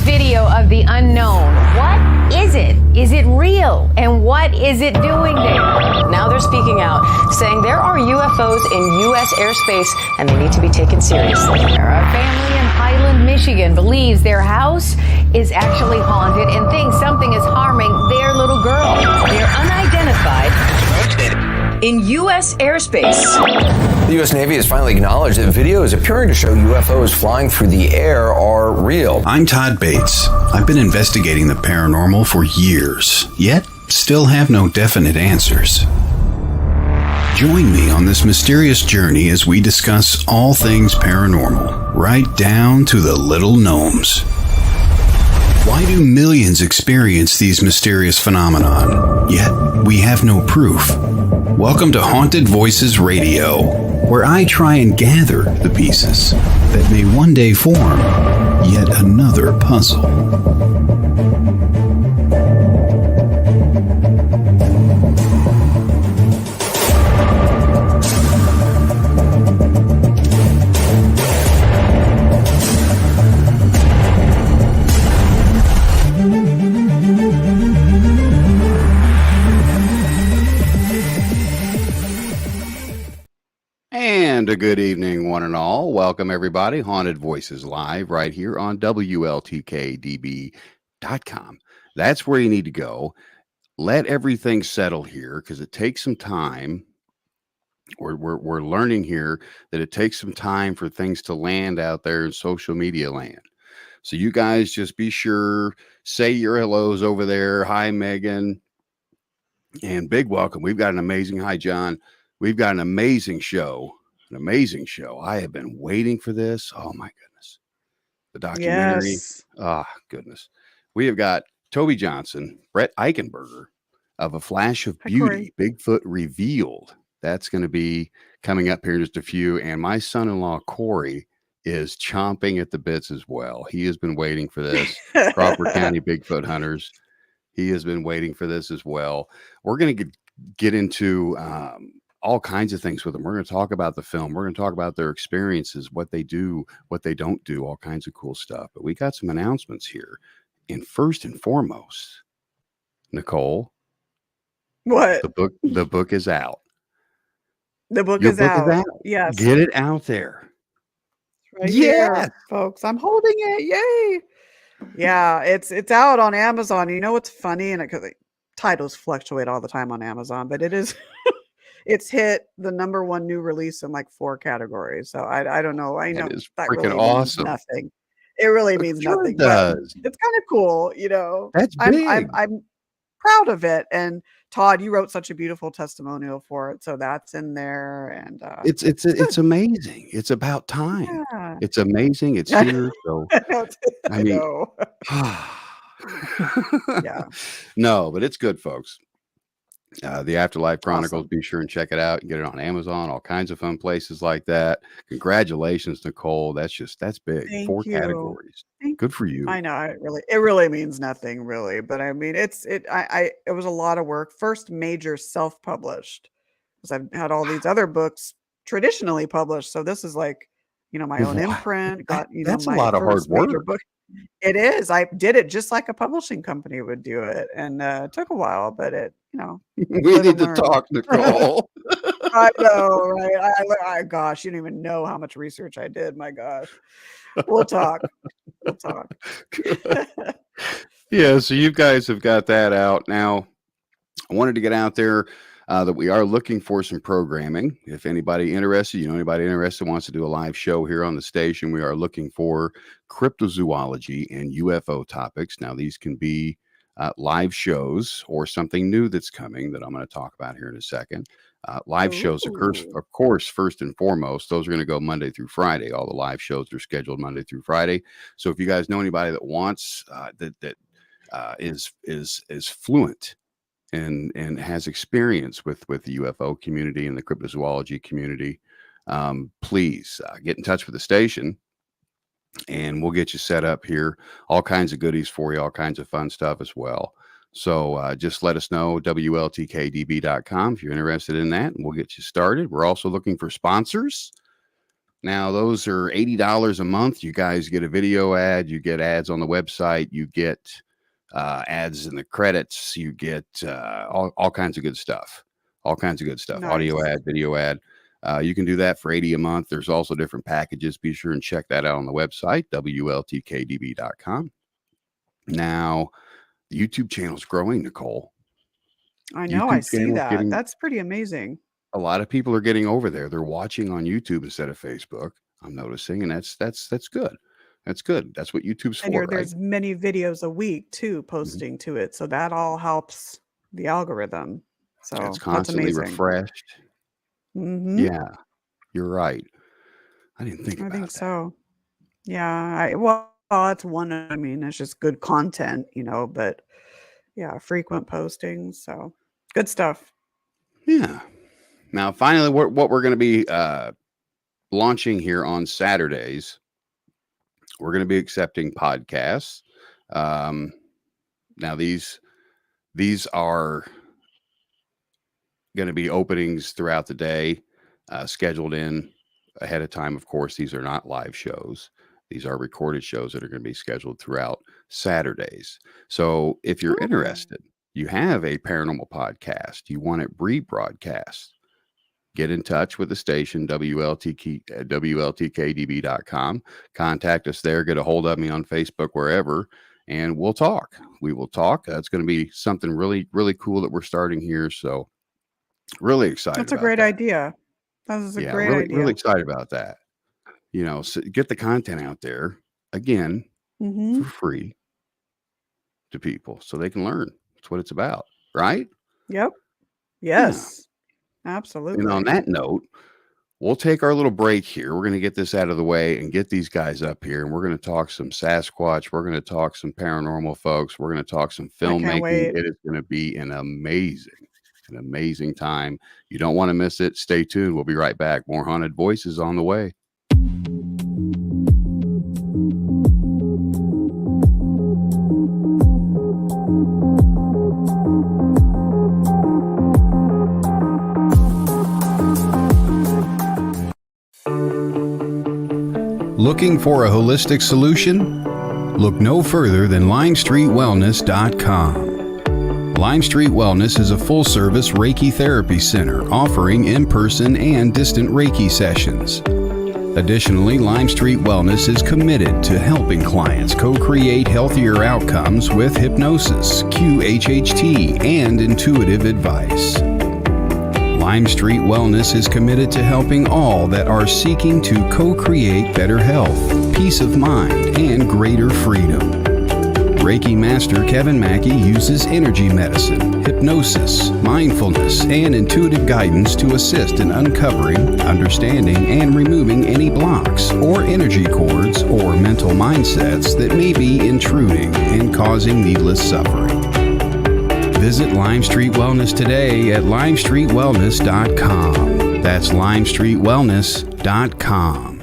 video of the unknown. What is it? Is it real? And what is it doing there? Now they're speaking out, saying there are UFOs in U.S. airspace and they need to be taken seriously. A family in Highland, Michigan believes their house is actually haunted and thinks something is harming their little girl. They're unidentified in U.S. airspace. The U.S. Navy has finally acknowledged that videos appearing to show UFOs flying through the air are real. I'm Todd Bates. I've been investigating the paranormal for years, yet still have no definite answers. Join me on this mysterious journey as we discuss all things paranormal, right down to the little gnomes. Why do millions experience these mysterious phenomenon, yet we have no proof? Welcome to Haunted Voices Radio, where I try and gather the pieces that may one day form yet another puzzle. And a good evening, one and all. Welcome, everybody. Haunted Voices Live right here on WLTK-DB.com. That's where you need to go. Let everything settle here because it takes some time. We're learning here that it takes some time for things to land out there in social media land. So you guys just be sure, say your hellos over there. Hi, Megan. And big welcome. We've got an amazing, hi, John. We've got an amazing show. An amazing show. I have been waiting for this. Oh my goodness. The documentary. Yes. Oh goodness. We have got Tobe Johnson, Bret Eichenberger of A Flash of Beauty, Bigfoot Revealed. That's going to be coming up here in just a few. And my son-in-law, Corey, is chomping at the bits as well. He has been waiting for this. Crawford County Bigfoot Hunters. He has been waiting for this as well. We're going to get into all kinds of things with them. We're going to talk about the film. We're going to talk about their experiences, what they do, what they don't do, all kinds of cool stuff. But we got some announcements here. And first and foremost, Nicole, What? the book is out. The book Your is book out. is out. Yes. Get it out there. Right Yes. here, folks. I'm holding it. Yay. Yeah, it's out on Amazon. You know what's funny? And because titles fluctuate all the time on Amazon, but it is it's hit the #1 new release in like 4 categories. So I don't know. I know That is that freaking really awesome. means nothing. It really means Sure nothing. it does. But it's kind of cool, you know. That's big. I'm proud of it. And Todd, you wrote such a beautiful testimonial for it, so that's in there. And It's amazing. It's about time. yeah. It's amazing. It's here. So I mean, know. Yeah. No, but it's good, folks. The Afterlife Chronicles, Awesome. be sure and check it out. You get it on Amazon, all kinds of fun places like that. Congratulations, Nicole. That's big. Thank 4 you. categories. Thank Good for you. I know it really means nothing really, but I mean it was a lot of work. First major self-published because I've had all these other books traditionally published. So this is like, you know, my own Wow. imprint, got, you know, That's a my lot of hard first major work. book. It is. I did it just like a publishing company would do it. And it took a while, but it, you know, We live need and to learn. talk, Nicole. I know, right? Gosh, you don't even know how much research I did. My gosh. We'll talk. We'll talk. Yeah, so you guys have got that out now. I wanted to get out there that we are looking for some programming. If anybody interested, anybody interested wants to do a live show here on the station, we are looking for cryptozoology and UFO topics. Now, these can be live shows or something new that's coming that I'm going to talk about here in a second. Live shows, of course, first and foremost, those are going to go Monday through Friday. All the live shows are scheduled Monday through Friday. So if you guys know anybody that wants is fluent and has experience with the UFO community and the cryptozoology community, please get in touch with the station and we'll get you set up here. All kinds of goodies for you, all kinds of fun stuff as well. So just let us know, WLTK-DB.com, if you're interested in that, and we'll get you started. We're also looking for sponsors. Now, those are $80 a month. You guys get a video ad, you get ads on the website, you get ads in the credits, you get all kinds of good stuff. All kinds of good stuff. Nice. Audio ad, video ad. You can do that for $80 a month. There's also different packages. Be sure and check that out on the website, WLTK-DB.com. Now, the YouTube channel is growing, Nicole. I know. YouTube I see channel's that. getting- That's pretty amazing. A lot of people are getting over there. They're watching on YouTube instead of Facebook. I'm noticing, and that's good. That's good. That's what YouTube's And for, right? there's many videos a week too posting to it, so that all helps the algorithm. So It's that's constantly amazing. refreshed. Mhm. Yeah, you're right. I didn't think I about think that. so. Yeah. Well, that's one. I mean, it's just good content, but yeah, frequent postings. So good stuff. Yeah. Now, finally, what we're going to be launching here on Saturdays, we're going to be accepting podcasts. Now, these are going to be openings throughout the day, scheduled in ahead of time. Of course, these are not live shows. These are recorded shows that are going to be scheduled throughout Saturdays. So if you're interested, you have a paranormal podcast, you want it rebroadcast, get in touch with the station, WLTK-DB.com. Contact us there, get a hold of me on Facebook, wherever, and we'll talk. We will talk. That's going to be something really, really cool that we're starting here. So really excited. That's a about great that. idea. That is a great really, idea. really excited about that. So get the content out there again Mhm. for free to people so they can learn. That's what it's about, right? Yep. Yes. Absolutely. And on that note, we'll take our little break here. We're going to get this out of the way and get these guys up here, and we're going to talk some Sasquatch. We're going to talk some paranormal folks. We're going to talk some filmmaking. wait. It is going to be an amazing time. You don't want to miss it. Stay tuned. We'll be right back. More Haunted Voices on the way. Looking for a holistic solution? Look no further than LimestreetWellness.com. Lime Street Wellness is a full-service Reiki therapy center offering in-person and distant Reiki sessions. Additionally, Lime Street Wellness is committed to helping clients co-create healthier outcomes with hypnosis, QHHT, and intuitive advice. Lime Street Wellness is committed to helping all that are seeking to co-create better health, peace of mind, and greater freedom. Reiki Master Kevin Mackey uses energy medicine, hypnosis, mindfulness, and intuitive guidance to assist in uncovering, understanding, and removing any blocks or energy cords or mental mindsets that may be intruding and causing needless suffering. Visit Lime Street Wellness today at LimestreetWellness.com. That's LimestreetWellness.com.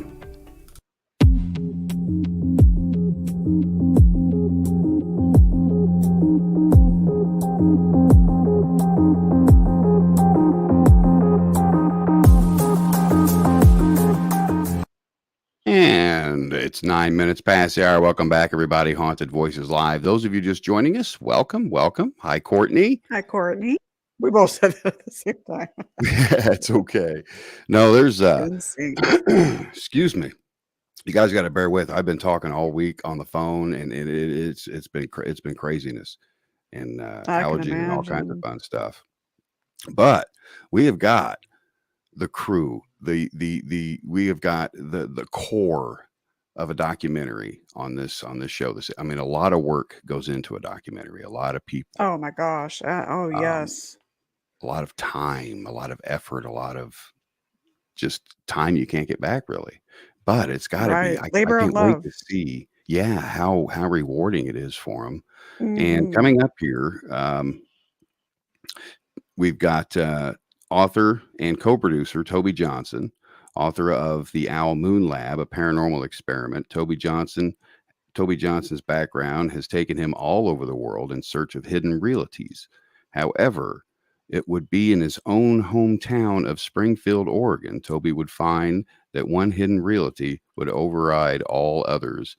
And it's 9 minutes past the hour. Welcome back, everybody. Haunted Voices Live. Those of you just joining us, welcome. Hi, Courtney. Hi, Courtney. We both said it at the same time. It's okay. No, there's Insane. excuse me. You guys got to bear with. I've been talking all week on the phone, and it's been craziness and allergies and all kinds of fun stuff. But we have got the crew, we have got the core of a documentary on this show. I mean, a lot of work goes into a documentary. A lot of people. Oh my gosh. Yes. A lot of time, a lot of effort, a lot of just time you can't get back, really. But it's got to be. I Labor of can't wait love. to see, how rewarding it is for them. And Mhm. coming up here, we've got author and co-producer Tobe Johnson, author of The Owl Moon Lab, a paranormal experiment. Tobe Johnson's background has taken him all over the world in search of hidden realities. However, it would be in his own hometown of Springfield, Oregon, Tobe would find that one hidden reality would override all others,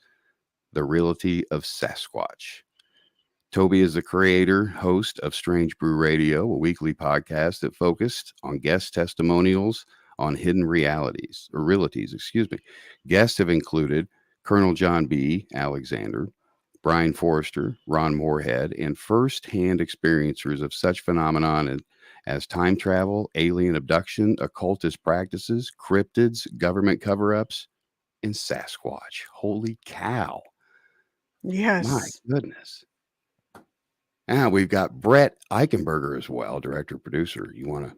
the reality of Sasquatch. Tobe is the creator, host of Strange Brew Radio, a weekly podcast that focused on guest testimonials on hidden realities. Guests have included Colonel John B. Alexander, Brian Forrester, Ron Moorhead, and first-hand experiencers of such phenomenon as time travel, alien abduction, occultist practices, cryptids, government cover-ups, and Sasquatch. Holy cow. Yes. My goodness. Now we've got Bret Eichenberger as well, director, producer. You want to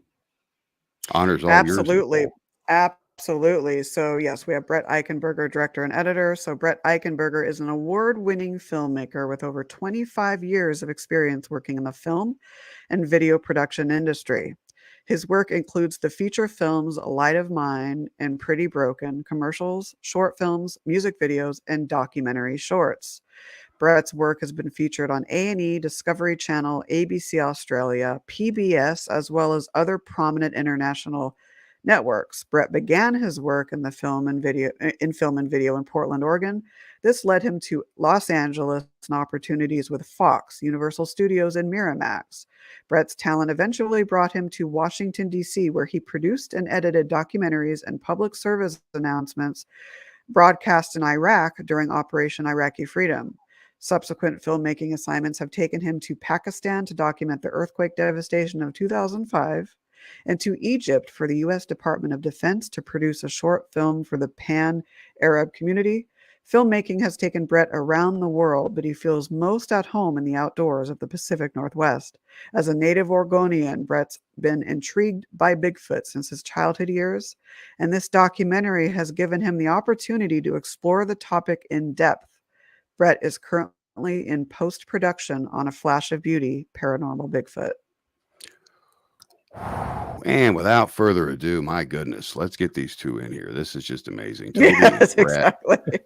honors all yours? Absolutely. Absolutely. So yes, we have Bret Eichenberger, director and editor. So Bret Eichenberger is an award-winning filmmaker with over 25 years of experience working in the film and video production industry. His work includes the feature films Light of Mine and Pretty Broken, commercials, short films, music videos, and documentary shorts. Bret's work has been featured on A&E, Discovery Channel, ABC Australia, PBS, as well as other prominent international networks. Bret began his work in film and video in Portland, Oregon. This led him to Los Angeles and opportunities with Fox, Universal Studios, and Miramax. Bret's talent eventually brought him to Washington, D.C., where he produced and edited documentaries and public service announcements broadcast in Iraq during Operation Iraqi Freedom. Subsequent filmmaking assignments have taken him to Pakistan to document the earthquake devastation of 2005 and to Egypt for the U.S. Department of Defense to produce a short film for the Pan-Arab community. Filmmaking has taken Bret around the world, but he feels most at home in the outdoors of the Pacific Northwest. As a native Oregonian, Bret's been intrigued by Bigfoot since his childhood years, and this documentary has given him the opportunity to explore the topic in depth. Bret is currently in post-production on A Flash of Beauty, Paranormal Bigfoot. And without further ado, my goodness, let's get these two in here. This is just amazing. Tobe Yes, and Bret, exactly.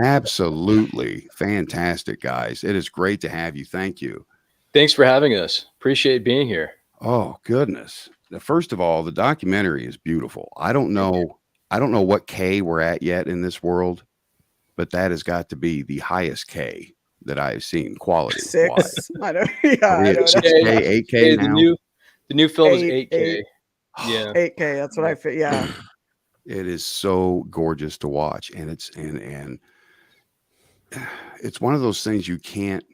absolutely fantastic, guys. It is great to have you. Thank you. Thanks for having us. Appreciate being here. Oh, goodness. First of all, the documentary is beautiful. I don't know what K we're at yet in this world, but that has got to be the highest K that I've seen quality. 6. I don't. Yeah, I don't know. 6K, 8K now. The new film is 8K. Yeah, 8K. That's what I feel. Yeah. It is so gorgeous to watch, and it's one of those things you can't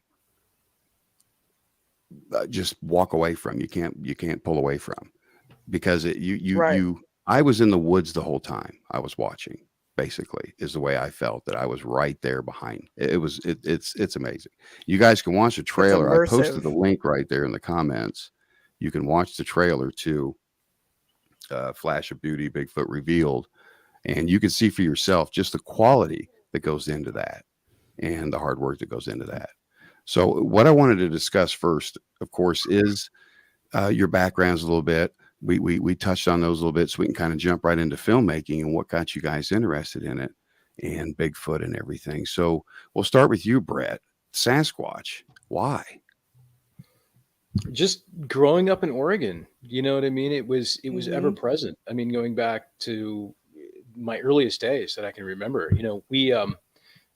just walk away from. You can't pull away from, because I was in the woods the whole time I was watching. Basically, is the way I felt, that I was right there behind. It's amazing. You guys can watch the trailer. I posted the link right there in the comments. You can watch the trailer to Flash of Beauty, Bigfoot Revealed, and you can see for yourself just the quality that goes into that and the hard work that goes into that. So what I wanted to discuss first, of course, is your backgrounds a little bit. We touched on those a little bit, so we can kind of jump right into filmmaking and what got you guys interested in it and Bigfoot and everything. So we'll start with you, Bret. Sasquatch, why? just growing up in Oregon, you know what I mean? It was ever present. I mean, going back to my earliest days that I can remember, you know,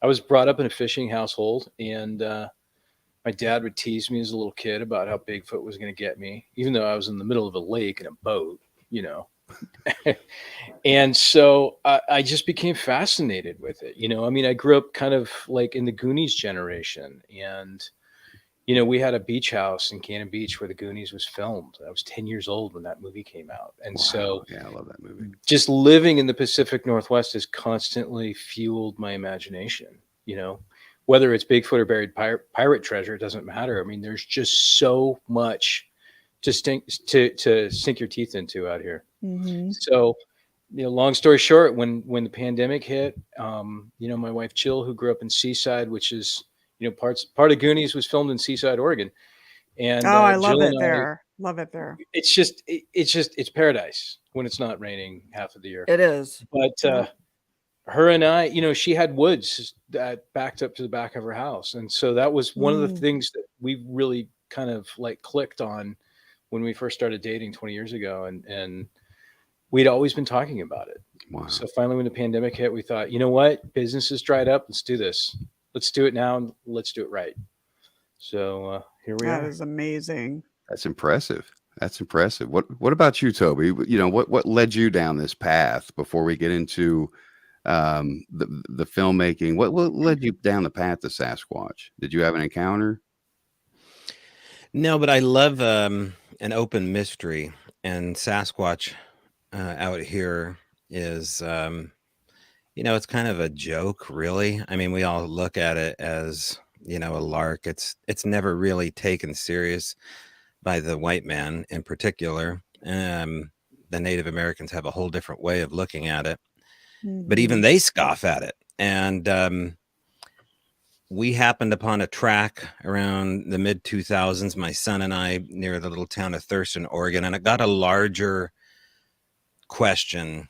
I was brought up in a fishing household, and my dad would tease me as a little kid about how Bigfoot was going to get me, even though I was in the middle of a lake in a boat, you know. And so I just became fascinated with it. You know, I mean, I grew up kind of like in the Goonies generation, and you know, we had a beach house in Cannon Beach where the Goonies was filmed. I was 10 years old when that movie came out. And wow. So yeah, I love that movie. Just living in the Pacific Northwest has constantly fueled my imagination, you know, whether it's Bigfoot or buried pirate treasure, it doesn't matter. I mean, there's just so much to sink your teeth into out here. Mm-hmm. So, you know, long story short, when the pandemic hit, you know, my wife Jill, who grew up in Seaside, which is, you know, part of Goonies was filmed in Seaside, Oregon. And I love it there. Love it there. It's paradise when it's not raining half of the year. It is. But her and I, you know, she had woods that backed up to the back of her house. And so that was one of the things that we really kind of like clicked on when we first started dating 20 years ago, and we'd always been talking about it. Wow. So finally, when the pandemic hit, we thought, you know what? Business is dried up. Let's do this. Let's do it now, and let's do it right. So here we are. That is amazing. That's impressive. That's impressive. What about you, Toby? You know, what led you down this path before we get into the filmmaking? What led you down the path to Sasquatch? Did you have an encounter? No, but I love an open mystery, and Sasquatch out here is, you know, it's kind of a joke, really. I mean, we all look at it as, you know, a lark. It's never really taken serious by the white man in particular. The Native Americans have a whole different way of looking at it, but even they scoff at it. And we happened upon a track around the mid 2000s, my son and I, near the little town of Thurston, Oregon, and it got a larger question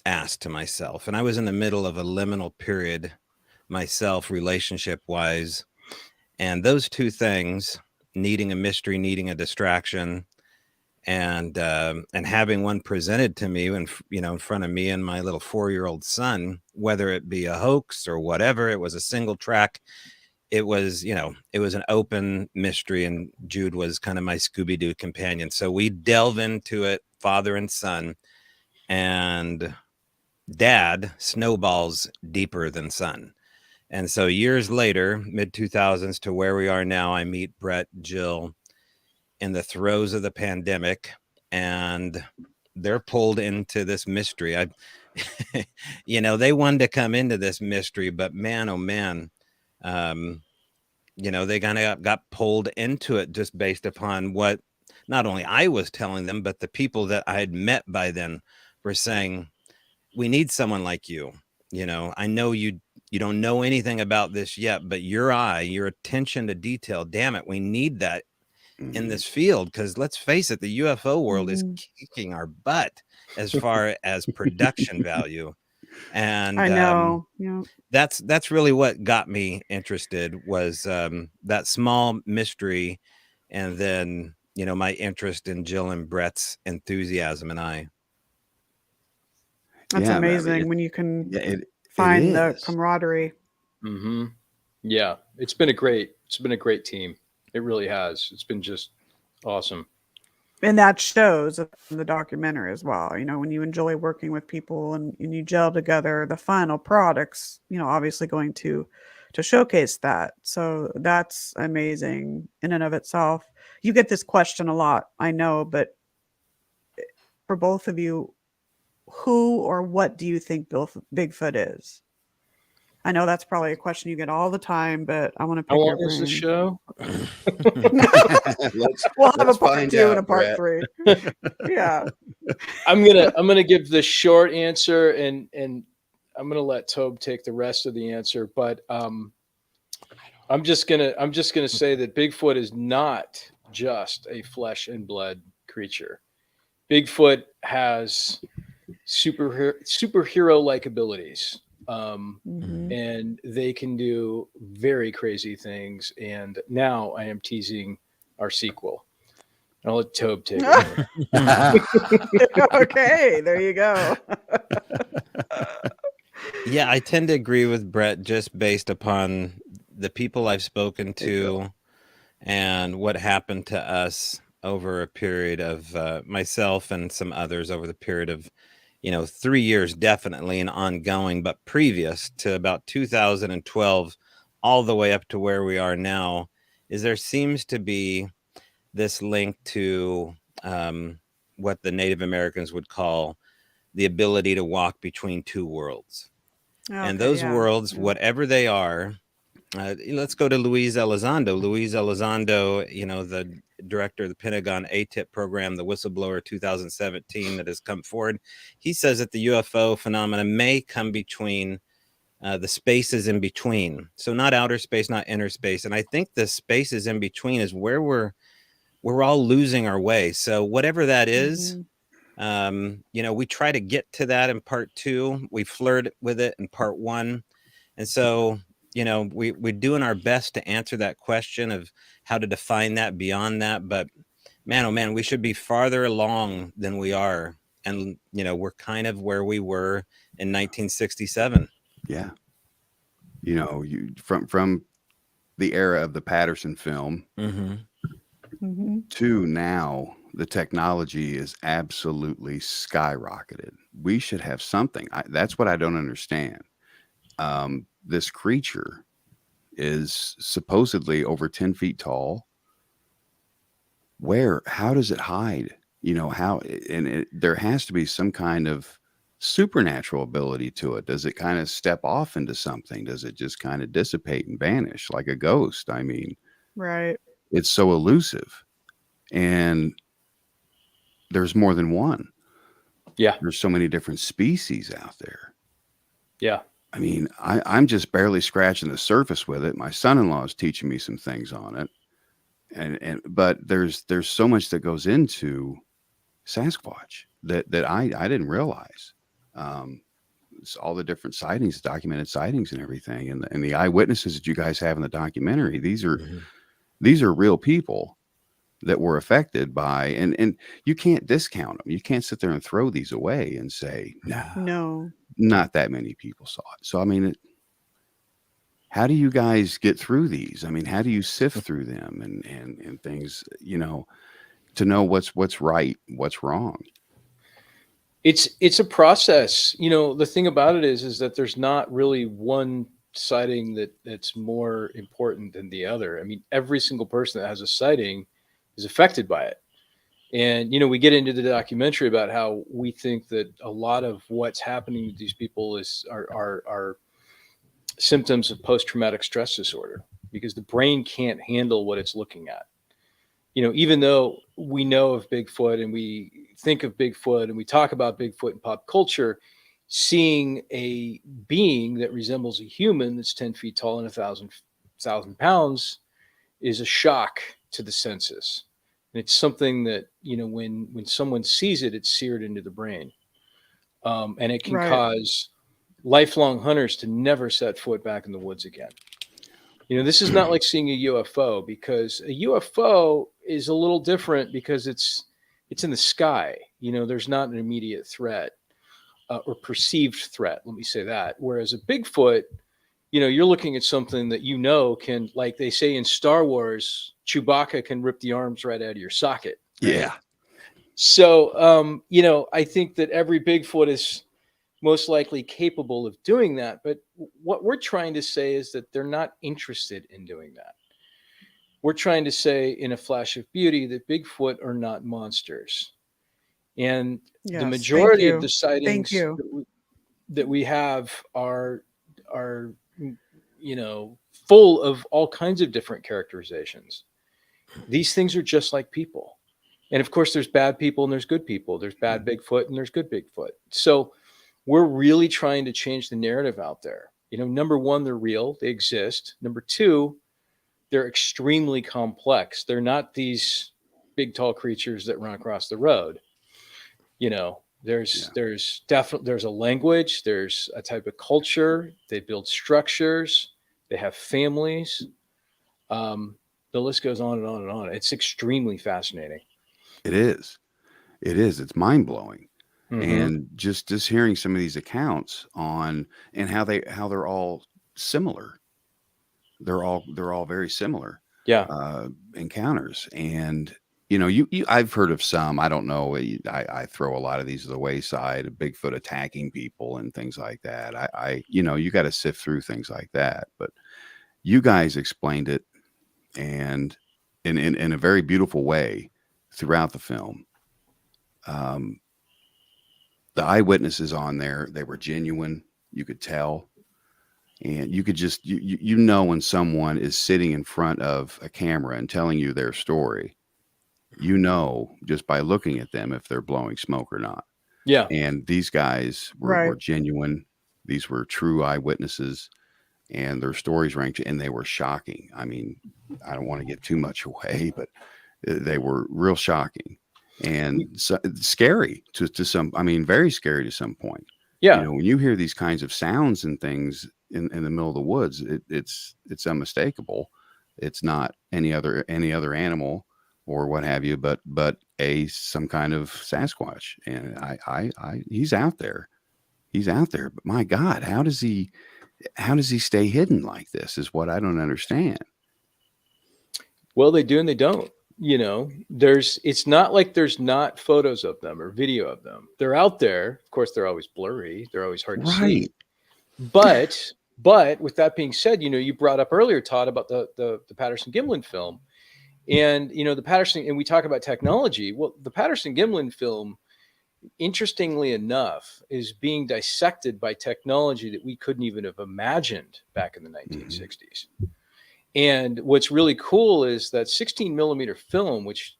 asked to myself. And I was in the middle of a liminal period myself, relationship wise. And those two things, needing a mystery, needing a distraction, and having one presented to me in front of me and my little 4-year-old son, whether it be a hoax or whatever, it was a single track. It was, it was an open mystery, and Jude was kind of my Scooby-Doo companion. So we delve into it, father and son, and dad snowballs deeper than son. And so years later, mid 2000s to where we are now, I meet Bret, Jill in the throes of the pandemic, and they're pulled into this mystery. They wanted to come into this mystery, but man, oh man, they kind of got pulled into it just based upon what not only I was telling them, but the people that I had met by then were saying, we need someone like you. I know you don't know anything about this yet, but your eye, your attention to detail, damn it, we need that in this field, because let's face it, the UFO world is kicking our butt as far as production value. And I know. That's really what got me interested, was that small mystery, and then my interest in Jill and Bret's enthusiasm and I. That's amazing when you can find the camaraderie. Mm-hmm. Yeah, it's been a great team. It really has. It's been just awesome. And that shows in the documentary as well. When you enjoy working with people and you gel together, the final product's, obviously going to showcase that. So that's amazing in and of itself. You get this question a lot, I know, but for both of you, who or what do you think Bigfoot is? I know that's probably a question you get all the time, but I want to pick your brain. How long is the show? We'll have a part 2 and a part 3. Yeah. I'm gonna give the short answer, and I'm gonna let Tobe take the rest of the answer. But I'm just gonna say that Bigfoot is not just a flesh and blood creature. Bigfoot has superhero-like abilities. And they can do very crazy things. And now I am teasing our sequel. I'll let Tobe take it. Okay, there you go. Yeah, I tend to agree with Bret just based upon the people I've spoken to and what happened to us over a period of myself and some others over the period of 3 years definitely and ongoing, but previous to about 2012 all the way up to where we are now, is there seems to be this link to what the Native Americans would call the ability to walk between two worlds. Okay, and those worlds, whatever they are, let's go to Luis Elizondo. Luis Elizondo, the director of the Pentagon ATIP program, the whistleblower 2017 that has come forward. He says that the UFO phenomena may come between the spaces in between. So not outer space, not inner space. And I think the spaces in between is where we're all losing our way. So whatever that is, we try to get to that in part 2. We flirt with it in part 1. And so we're doing our best to answer that question of how to define that beyond that. But man, oh man, we should be farther along than we are. And, you know, we're kind of where we were in 1967. Yeah. You know, from the era of the Patterson film to now, the technology is absolutely skyrocketed. We should have something. That's what I don't understand. This creature is supposedly over 10 feet tall. How does it hide? You know, there has to be some kind of supernatural ability to it. Does it kind of step off into something? Does it just kind of dissipate and vanish like a ghost? I mean, Right. it's so elusive, and there's more than one. Yeah. There's so many different species out there. Yeah. I mean, I'm just barely scratching the surface with it. My son-in-law is teaching me some things on it. But there's so much that goes into Sasquatch that I didn't realize. It's all the different sightings, documented sightings and everything. And the eyewitnesses that you guys have in the documentary, these are real people that were affected by, and you can't discount them. You can't sit there and throw these away and say, No. not that many people saw it. So, I mean, how do you guys get through these? I mean, how do you sift through them and things, you know, to know what's right, what's wrong? It's a process. You know, the thing about it is that there's not really one sighting that's more important than the other. I mean, every single person that has a sighting is affected by it. And, you know, we get into the documentary about how we think that a lot of what's happening to these people are symptoms of post-traumatic stress disorder, because the brain can't handle what it's looking at. You know, even though we know of Bigfoot and we think of Bigfoot and we talk about Bigfoot in pop culture, seeing a being that resembles a human that's 10 feet tall and 1,000 pounds is a shock to the senses. And it's something that, you know, when someone sees it, it's seared into the brain. And it can cause lifelong hunters to never set foot back in the woods again. You know, this is not like seeing a UFO, because a UFO is a little different because it's in the sky. You know, there's not an immediate threat or perceived threat. Let me say that. Whereas a Bigfoot, you know, you're looking at something that, you know, can, like they say in Star Wars, Chewbacca can rip the arms right out of your socket. Right? Yeah. So, you know, I think that every Bigfoot is most likely capable of doing that. But what we're trying to say is that they're not interested in doing that. We're trying to say in a flash of beauty that Bigfoot are not monsters. And the majority of the sightings that we have are, you know, full of all kinds of different characterizations. These things are just like people. And of course, there's bad people and there's good people. There's bad Bigfoot and there's good Bigfoot. So we're really trying to change the narrative out there. You know, number one, they're real. They exist. Number two, they're extremely complex. They're not these big, tall creatures that run across the road. You know, there's a language, there's a type of culture. They build structures. They have families. The list goes on and on and on. It's extremely fascinating. It is. It's mind blowing. And just hearing some of these accounts on and how they're all similar. They're all very similar. Yeah. Encounters. And you know, I've heard of some. I don't know. I throw a lot of these to the wayside. Bigfoot attacking people and things like that. I you know, you got to sift through things like that. But you guys explained it, and in a very beautiful way throughout the film. The eyewitnesses on there, they were genuine. You could tell, and you could just you know when someone is sitting in front of a camera and telling you their story. You know, just by looking at them, if they're blowing smoke or not. Yeah. And these guys were genuine. These were true eyewitnesses, and their stories ranked, and they were shocking. I mean, I don't want to give too much away, but they were real shocking and scary to some. I mean, very scary to some point. Yeah. You know, when you hear these kinds of sounds and things in the middle of the woods, it's unmistakable. It's not any other animal or what have you, but some kind of Sasquatch. And he's out there. He's out there. But my God, how does he stay hidden like this is what I don't understand. Well, they do and they don't. It's not like there's not photos of them or video of them. They're out there. Of course, they're always blurry. They're always hard to see. But with that being said, you brought up earlier, Todd, about the Patterson-Gimlin film. And, the Patterson, and we talk about technology. Well, the Patterson-Gimlin film, interestingly enough, is being dissected by technology that we couldn't even have imagined back in the 1960s. And what's really cool is that 16 millimeter film, which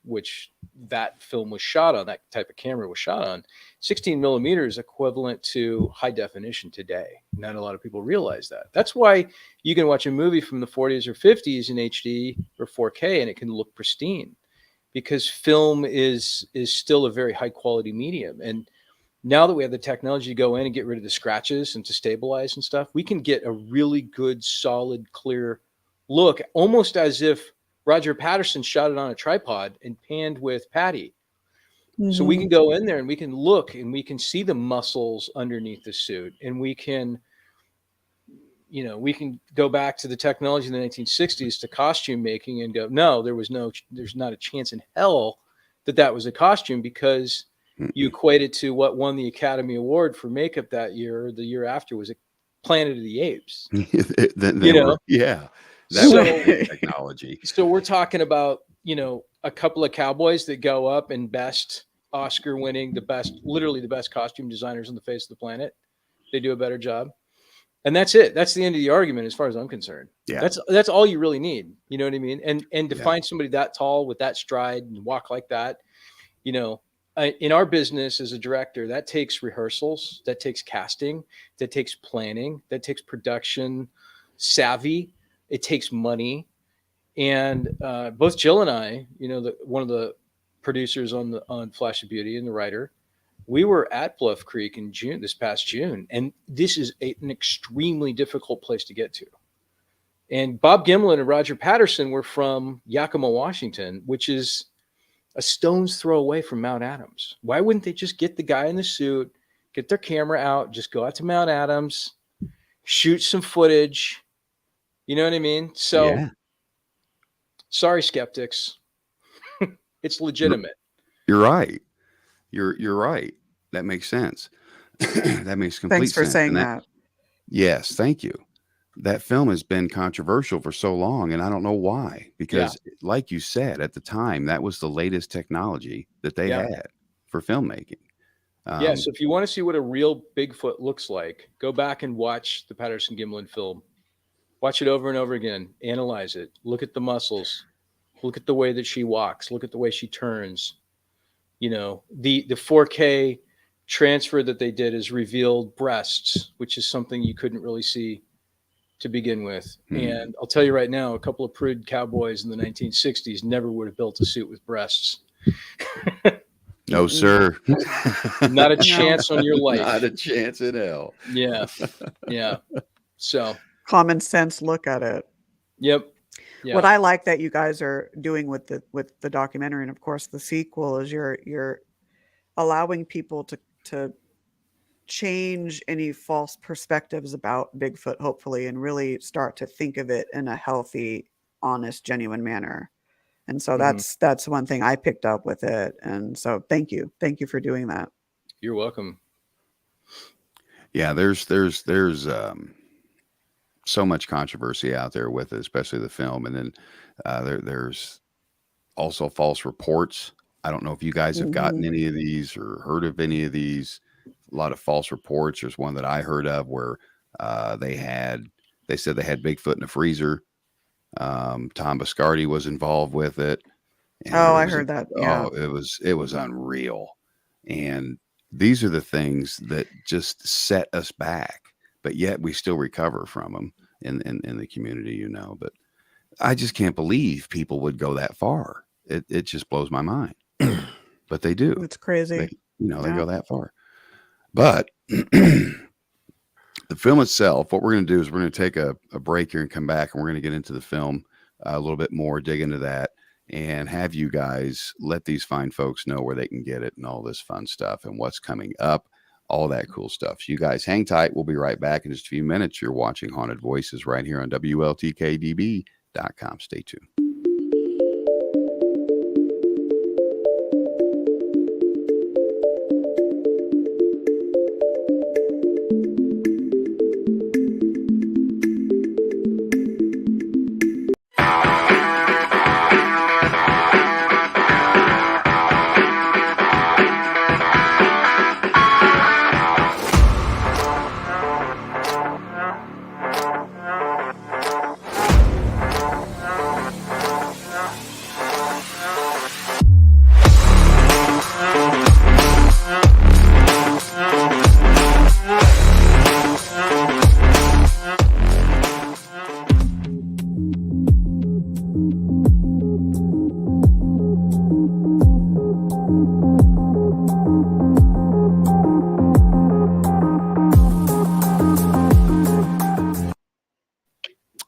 that film was shot on, that type of camera was shot on, 16 millimeters equivalent to high definition today. Not a lot of people realize that. That's why you can watch a movie from the 40s or 50s in HD or 4K and it can look pristine, because film is still a very high quality medium. And now that we have the technology to go in and get rid of the scratches and to stabilize and stuff, we can get a really good, solid, clear look, almost as if Roger Patterson shot it on a tripod and panned with Patty. So we can go in there and we can look and we can see the muscles underneath the suit, and we can go back to the technology in the 1960s to costume making and go, no, there's not a chance in hell that was a costume, because you equate it to what won the Academy Award for makeup that year or the year after was Planet of the Apes. Yeah. That was technology. So we're talking about, a couple of cowboys that go up and best Oscar winning, literally the best costume designers on the face of the planet. They do a better job. And that's it. That's the end of the argument as far as I'm concerned. Yeah. That's all you really need. You know what I mean? And to find somebody that tall with that stride and walk like that, in our business as a director, that takes rehearsals, that takes casting, that takes planning, that takes production savvy. It takes money. And both Jill and I, one of the producers on Flash of Beauty and the writer, we were at Bluff Creek in this past June. And this is an extremely difficult place to get to. And Bob Gimlin and Roger Patterson were from Yakima, Washington, which is a stone's throw away from Mount Adams. Why wouldn't they just get the guy in the suit, get their camera out, just go out to Mount Adams, shoot some footage? You know what I mean? So, Sorry, skeptics. It's legitimate. You're right. You're right. That makes sense. That makes complete sense. Thanks for saying that. Yes, thank you. That film has been controversial for so long, and I don't know why. Because, like you said, at the time, that was the latest technology that they had for filmmaking. So if you want to see what a real Bigfoot looks like, go back and watch the Patterson-Gimlin film. Watch it over and over again. Analyze it. Look at the muscles. Look at the way that she walks. Look at the way she turns. The 4K transfer that they did is revealed breasts, which is something you couldn't really see to begin with. And I'll tell you right now, a couple of prude cowboys in the 1960s never would have built a suit with breasts. No, sir. Not a chance on your life. Not a chance in hell. Yeah. So common sense look at it. Yep. Yeah. What I like that you guys are doing with the documentary, and of course the sequel, is you're allowing people to change any false perspectives about Bigfoot, hopefully, and really start to think of it in a healthy, honest, genuine manner. And so that's one thing I picked up with it. And so thank you for doing that. You're welcome. Yeah, there's so much controversy out there with it, especially the film. And then there's also false reports. I don't know if you guys have gotten any of these or heard of any of these. A lot of false reports. There's one that I heard of where they said they had Bigfoot in a freezer. Tom Biscardi was involved with it. I heard that. Yeah. It was unreal. And these are the things that just set us back, but yet we still recover from them in the community, but I just can't believe people would go that far. It just blows my mind, but they do. It's crazy. They go that far, but the film itself, what we're going to do is we're going to take a break here and come back, and we're going to get into the film a little bit more, dig into that. and have you guys let these fine folks know where they can get it and all this fun stuff and what's coming up, all that cool stuff. So you guys hang tight. We'll be right back in just a few minutes. You're watching Haunted Voices right here on WLTK-DB.com. Stay tuned.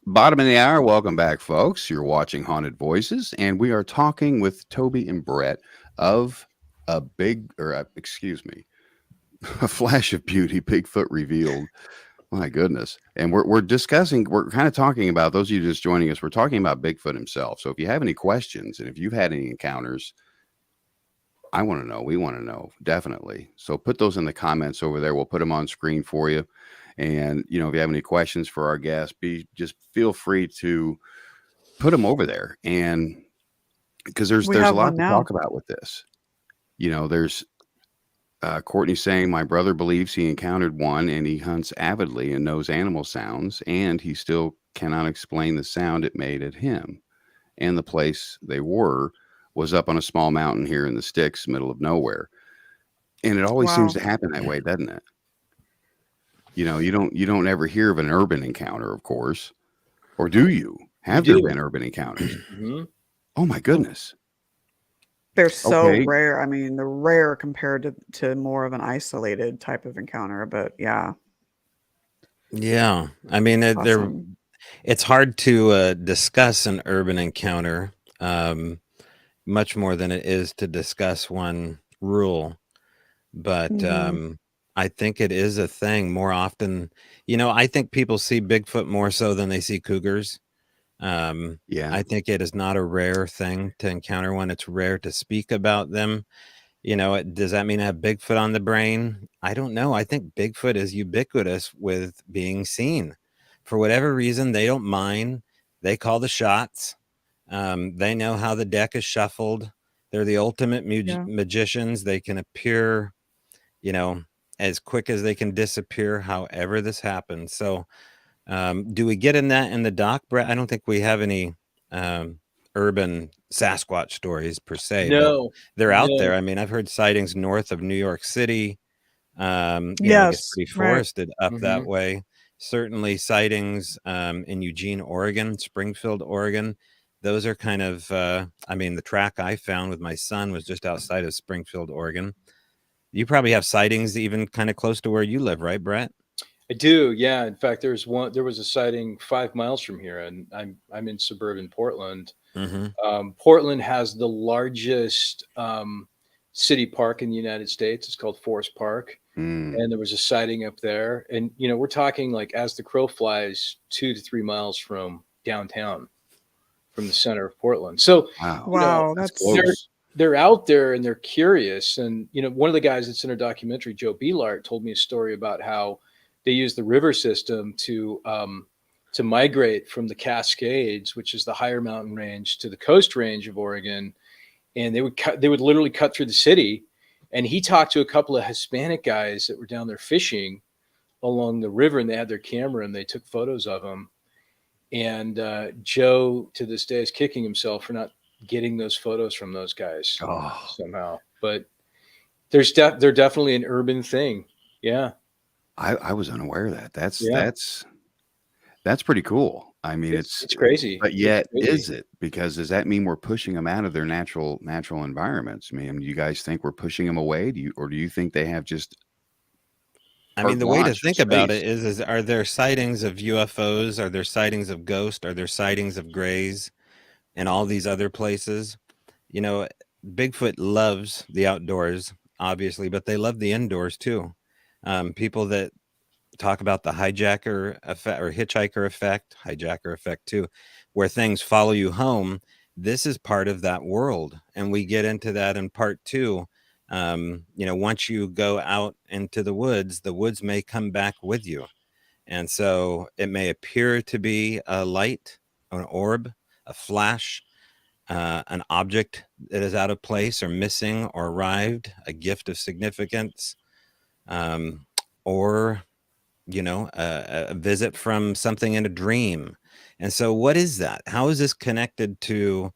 Bottom of the hour. Welcome back, folks. You're watching Haunted Voices, and we are talking with Tobe and Bret of a Flash of Beauty, Bigfoot Revealed. My goodness. And we're kind of talking about, those of you just joining us, we're talking about Bigfoot himself. So if you have any questions and if you've had any encounters, I want to know. We want to know, definitely. So put those in the comments over there. We'll put them on screen for you. And, if you have any questions for our guests, just feel free to put them over there. And because there's a lot to talk about with this. There's Courtney saying, my brother believes he encountered one and he hunts avidly and knows animal sounds, and he still cannot explain the sound it made at him. And the place they were was up on a small mountain here in the sticks, middle of nowhere. And it always seems to happen that way, doesn't it? You don't ever hear of an urban encounter, of course, or do you? Have there been urban encounters? Mm-hmm. Oh my goodness. They're so rare. I mean, they're rare compared to more of an isolated type of encounter, but yeah. Yeah. I mean, Awesome. it's hard to discuss an urban encounter much more than it is to discuss one rule. But I think it is a thing more often. I think people see Bigfoot more so than they see cougars. I think it is not a rare thing to encounter one. It's rare to speak about them. Does that mean I have Bigfoot on the brain? I don't know. I think Bigfoot is ubiquitous with being seen. For whatever reason, they don't mind. They call the shots. They know how the deck is shuffled. They're the ultimate magicians. They can appear, as quick as they can disappear, however this happens. So do we get in the doc, Bret? I don't think we have any urban Sasquatch stories per se. No, they're out there. I mean, I've heard sightings north of New York City. It gets pretty forested up that way. Certainly sightings in Eugene, Oregon, Springfield, Oregon. Those are kind of, the track I found with my son was just outside of Springfield, Oregon. You probably have sightings even kind of close to where you live, right, Bret? I do. Yeah. In fact, there was a sighting 5 miles from here, and I'm in suburban Portland. Mm-hmm. Portland has the largest city park in the United States. It's called Forest Park. And there was a sighting up there. And, we're talking like as the crow flies 2 to 3 miles from downtown, from the center of Portland. So, that's close. They're out there and they're curious. And, one of the guys that's in a documentary, Joe Belart, told me a story about how they use the river system to migrate from the Cascades, which is the higher mountain range, to the Coast Range of Oregon. And they would literally cut through the city. And he talked to a couple of Hispanic guys that were down there fishing along the river, and they had their camera and they took photos of them. And Joe to this day is kicking himself for not getting those photos from those guys somehow. But they're definitely an urban thing. Yeah. I was unaware of that. That's pretty cool. I mean, it's crazy. But yet, is it? Because does that mean we're pushing them out of their natural environments? I mean, do you guys think we're pushing them away? Do you think they have just? I mean, the way to think about it is are there sightings of UFOs? Are there sightings of ghosts? Are there sightings of grays? and all these other places. You know, Bigfoot loves the outdoors, obviously, but they love the indoors too. People that talk about the hijacker effect or hitchhiker effect, hijacker effect too, where things follow you home. This is part of that world. And we get into that in part 2. You know, once you go out into the woods may come back with you. And so it may appear to be a light, an orb, a flash, an object that is out of place or missing or arrived, a gift of significance, or, you know, a visit from something in a dream. And so what is that? How is this connected to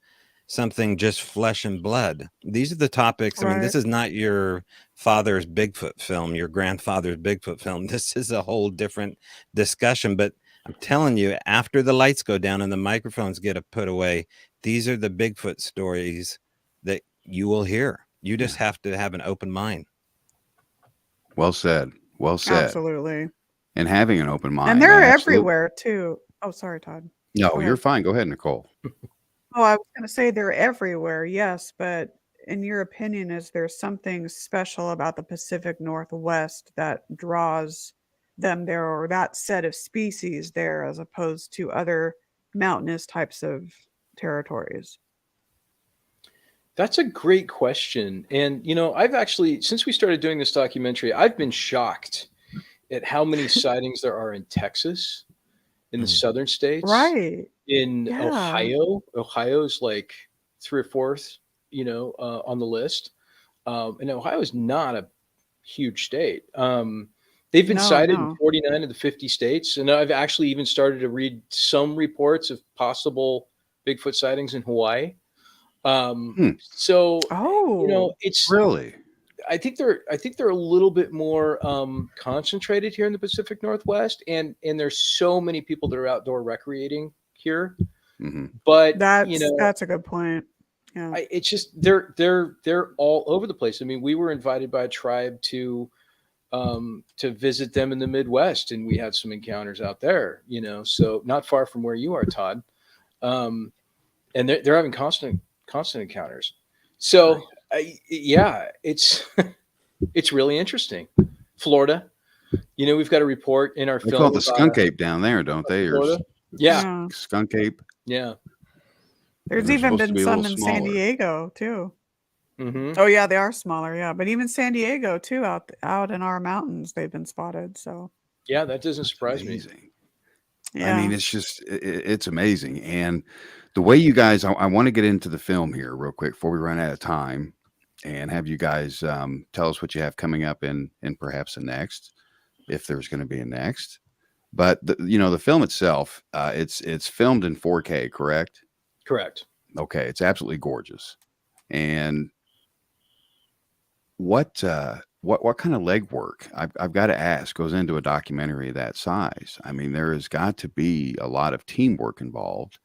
something just flesh and blood? These are the topics. I mean, this is not your father's Bigfoot film, your grandfather's Bigfoot film. This is a whole different discussion. But I'm telling you, after the lights go down and the microphones get put away, these are the Bigfoot stories that you will hear. You just have to have an open mind. Well said. Well said. Absolutely. And having an open mind. And they're everywhere too. Oh, sorry, Todd. No, you're fine. Go ahead, Nicole. Oh, I was going to say they're everywhere. Yes. But in your opinion, is there something special about the Pacific Northwest that draws them there, or that set of species there, as opposed to other mountainous types of territories? That's a great question. And, you know, I've actually, since we started doing this documentary, I've been shocked at how many sightings there are in Texas, in the southern states. Right. In Ohio. Ohio's like 3 or 4th, you know, on the list. And Ohio is not a huge state. They've been cited in 49 of the 50 states. And I've actually even started to read some reports of possible Bigfoot sightings in Hawaii. So, you know, it's really, I think they're a little bit more concentrated here in the Pacific Northwest, and there's so many people that are outdoor recreating here. But that's a good point. Yeah, it's just they're all over the place. I mean, we were invited by a tribe to visit them in the Midwest, and we had some encounters out there. You know, so not far from where you are, Todd. And they're having constant encounters. So it's it's really interesting. Florida, you know, we've got a report in our film. They call it the skunk ape down there, don't they? Florida? Yeah, skunk ape. Yeah. There's even been some in San Diego too. Oh yeah, they are smaller. Yeah, but even San Diego too, out in our mountains, they've been spotted. So yeah, that doesn't surprise me. Yeah. I mean, it's just it's amazing. And the way you guys, I want to get into the film here real quick before we run out of time, and have you guys tell us what you have coming up in perhaps the next, if there's going to be a next. But you know, the film itself, it's filmed in 4K, correct? Correct. Okay, it's absolutely gorgeous. And what kind of legwork, I've got to ask, goes into a documentary that size? I mean, there has got to be a lot of teamwork involved,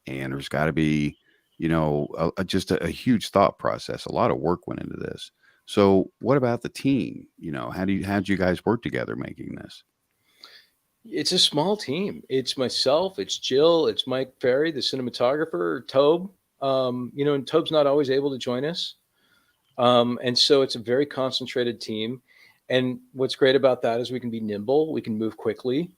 and there's got to be, you know, just a huge thought process. A lot of work went into this. So what about the team? You know, how'd you guys work together making this? It's a small team. It's myself, it's Jill, it's Mike Ferry, the cinematographer, Tobe. You know, and Tobe's not always able to join us. And so it's a very concentrated team. And what's great about that is we can be nimble, we can move quickly.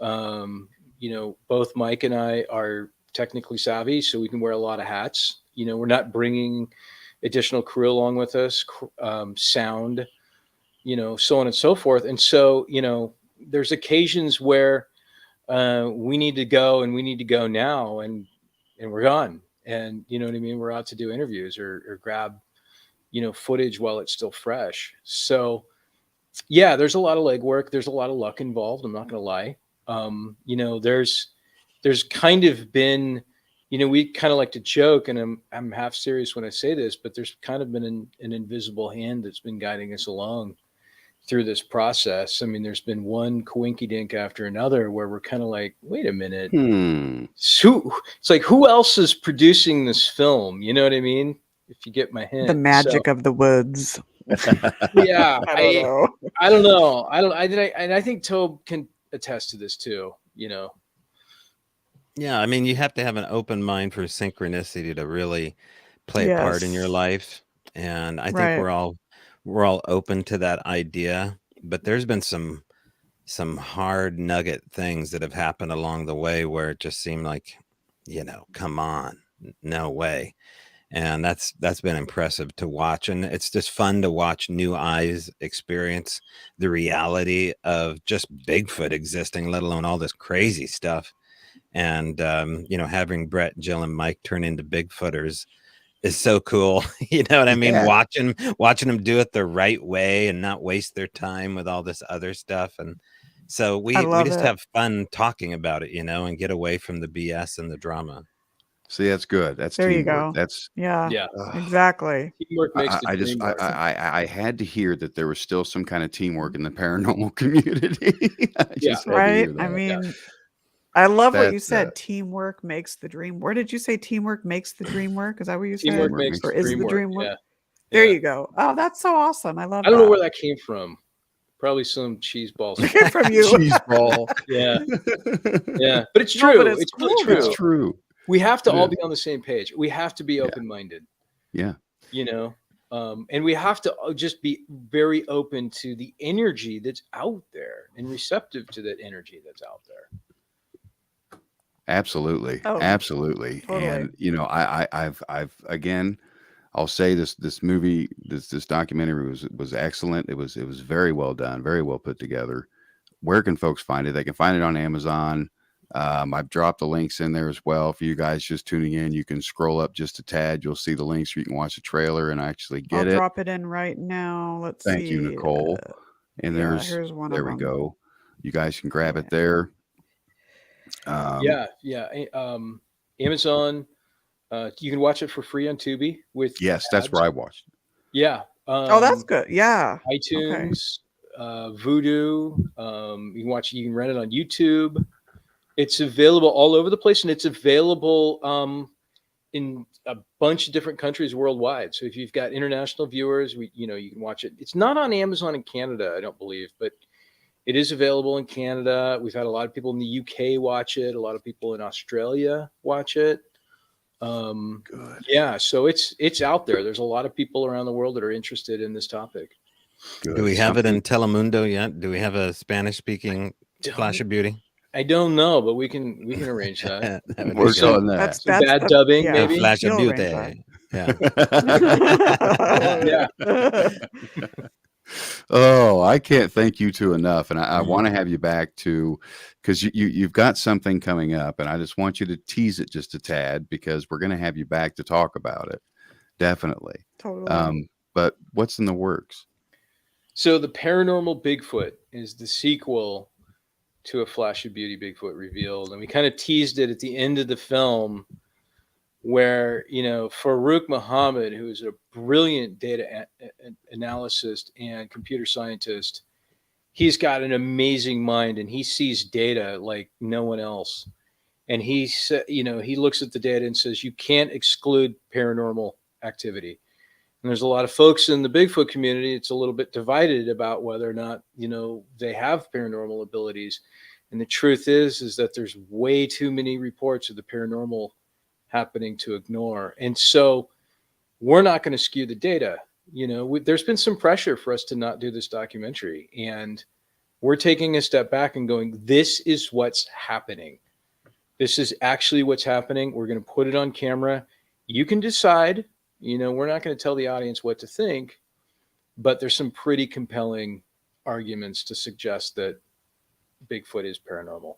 You know, both Mike and I are technically savvy, so we can wear a lot of hats. You know, we're not bringing additional crew along with us, sound, you know, so on and so forth. And so, you know, there's occasions where we need to go, and we need to go now, and we're gone. And you know what I mean? We're out to do interviews or grab, you know, footage while it's still fresh. So yeah, there's a lot of legwork. There's a lot of luck involved. I'm not going to lie. You know, there's kind of been, you know, we kind of like to joke, and I'm half serious when I say this, but there's kind of been an invisible hand that's been guiding us along through this process. I mean, there's been one coinkydink after another where we're kind of like, wait a minute. So it's like, who else is producing this film? You know what I mean? If you get my hint. The magic of the woods. Yeah. I don't know. I think Tobe can attest to this too, you know. Yeah, I mean, you have to have an open mind for synchronicity to really play a part in your Yes. life, and I think Right. we're all open to that idea. But there's been some hard nugget things that have happened along the way where it just seemed like, come on, no way. And that's been impressive to watch, and it's just fun to watch new eyes experience the reality of just Bigfoot existing, let alone all this crazy stuff. And having Brett, Jill, and Mike turn into Bigfooters is so cool. You know what I mean? Yeah. Watching them do it the right way and not waste their time with all this other stuff. And so we love just it. have fun talking about it, and get away from the BS and the drama. See, that's good. That's There you teamwork. go. That's Yeah. Yeah. Exactly. Teamwork makes the I dream just work. I had to hear that there was still some kind of teamwork in the paranormal community. I just had to Right. hear I that. mean, I love what you That's, said. Teamwork makes the dream. Where did you say teamwork makes the dream work? Is that what you said? Teamwork makes Or the is dream the work. dream work? Yeah. There Yeah. you go. Oh, that's so awesome. I love I don't know that. where that came from. Probably some cheese balls. From you. cheese ball. Yeah. Yeah. But it's No, true. but it's It's really cool, true. though. It's true. We have to It all is. be on the same page. We have to be open-minded, Yeah. And we have to just be very open to the energy that's out there and receptive to that energy that's out there. Absolutely. Oh, Absolutely. totally. And I've again, I'll say this movie, this documentary was excellent. It was very well done, very well put together. Where can folks find it? They can find it on Amazon. I've dropped the links in there as well. For you guys just tuning in, you can scroll up just a tad. You'll see the links where you can watch the trailer and actually I'll get it. drop it in right now. Let's see. Thank you, Nicole. And yeah, there's here's one there of we them. go. You guys can grab Yeah. it there. Yeah. Amazon. You can watch it for free on Tubi with Yes, that's ads. where I watched. Yeah. Oh, that's good. Yeah. iTunes, Vudu. You can rent it on YouTube. It's available all over the place, and it's available in a bunch of different countries worldwide. So if you've got international viewers, you can watch it. It's not on Amazon in Canada, I don't believe, but it is available in Canada. We've had a lot of people in the UK watch it. A lot of people in Australia watch it. Good. Yeah, so it's out there. There's a lot of people around the world that are interested in this topic. Good. Do we have it in Telemundo yet? Do we have a Spanish-speaking Flash of Beauty? I don't know, but we can arrange that. That would be Work good. on that. Some bad dubbing, yeah. maybe. Flash of You'll Beauty. arrange Yeah. Yeah. Oh, I can't thank you two enough. And I want to have you back because you've got something coming up, and I just want you to tease it just a tad because we're going to have you back to talk about it. Definitely. Totally. But what's in the works? So the Paranormal Bigfoot is the sequel to A Flash of Beauty, Bigfoot Revealed. And we kind of teased it at the end of the film where, Farouk Muhammad, who is a brilliant data analyst and computer scientist, he's got an amazing mind and he sees data like no one else. And he said, he looks at the data and says, you can't exclude paranormal activity. And there's a lot of folks in the Bigfoot community. It's a little bit divided about whether or not, they have paranormal abilities. And the truth is that there's way too many reports of the paranormal happening to ignore. And so we're not going to skew the data. There's been some pressure for us to not do this documentary. And we're taking a step back and going, this is what's happening. This is actually what's happening. We're going to put it on camera. You can decide. We're not going to tell the audience what to think, but there's some pretty compelling arguments to suggest that Bigfoot is paranormal.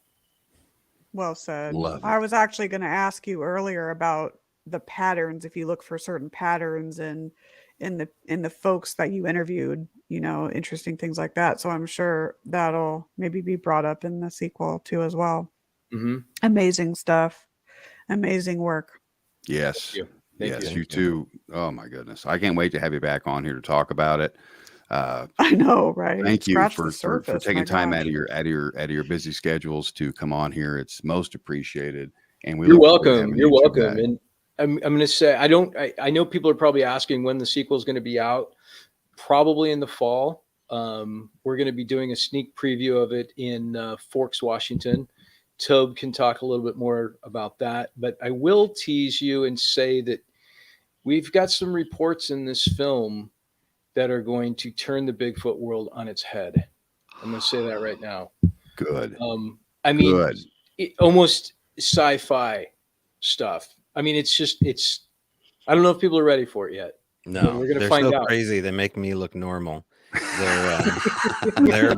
Well said. Love it. I was actually going to ask you earlier about the patterns. If you look for certain patterns in the folks that you interviewed, interesting things like that. So I'm sure that'll maybe be brought up in the sequel too as well. Mm-hmm. Amazing stuff. Amazing work. Yes. Thank You too. Oh my goodness. I can't wait to have you back on here to talk about it. I know, right? Thank you Scratch for the surface, taking my time gosh. out of your busy schedules to come on here. It's most appreciated. And You're look forward to welcome. having You're you two welcome. back. And I'm going to say, I know people are probably asking when the sequel is going to be out, probably in the fall. We're going to be doing a sneak preview of it in Forks, Washington, Tobe can talk a little bit more about that. But I will tease you and say that we've got some reports in this film that are going to turn the Bigfoot world on its head. I'm going to say that right now. Good. I mean, Good. almost sci-fi stuff. I mean, it's. I don't know if people are ready for it yet. No, we're going to they're find so out. crazy. They make me look normal. They're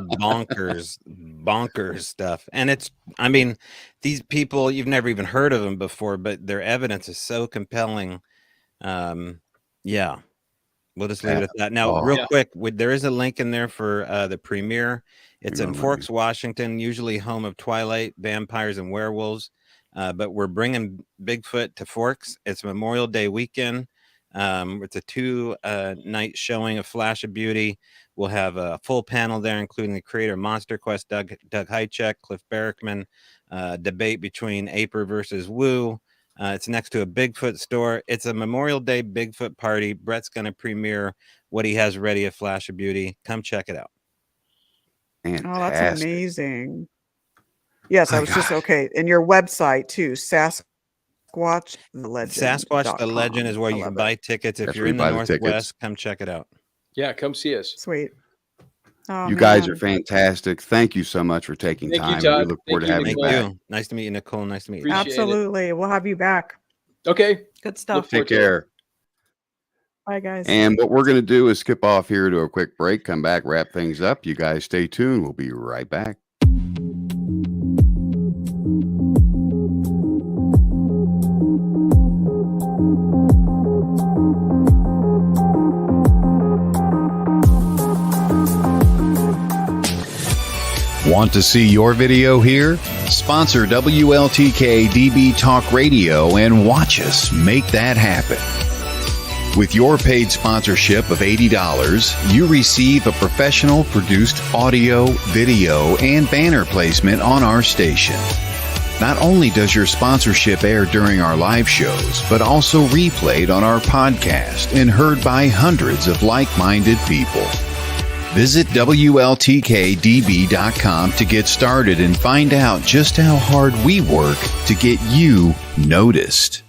bonkers stuff. And it's, I mean, these people, you've never even heard of them before, but their evidence is so compelling. Yeah, we'll just leave it at that. Now, real quick, there is a link in there for the premiere. It's in Forks, Washington, usually home of Twilight, vampires, and werewolves. But we're bringing Bigfoot to Forks. It's Memorial Day weekend. It's a 2-night showing of Flash of Beauty. We'll have a full panel there, including the creator of Monster Quest, Doug Hychek, Cliff Barrickman, debate between Aper versus Woo. It's next to a Bigfoot store. It's a Memorial Day Bigfoot party. Bret's going to premiere what he has ready at Flash of Beauty. Come check it out. Fantastic. Oh, that's amazing. Yes, I was just okay. And your website too, Sasquatch the Legend. Sasquatch the Legend is where you can buy tickets. If you're in the Northwest, come check it out. Yeah, come see us. Sweet. Oh, you guys are fantastic. Thank you so much for taking time. You, we look forward to having you back. Nice to meet you, Nicole. Nice to meet you. Absolutely. We'll have you back. Okay. Good stuff. Take care. Bye, guys. And what we're going to do is skip off here to a quick break, come back, wrap things up. You guys stay tuned. We'll be right back. Want to see your video here? Sponsor WLTK-DB Talk Radio and watch us make that happen. With your paid sponsorship of $80, you receive a professional produced audio, video, and banner placement on our station. Not only does your sponsorship air during our live shows, but also replayed on our podcast and heard by hundreds of like-minded people. Visit WLTK-DB.com to get started and find out just how hard we work to get you noticed.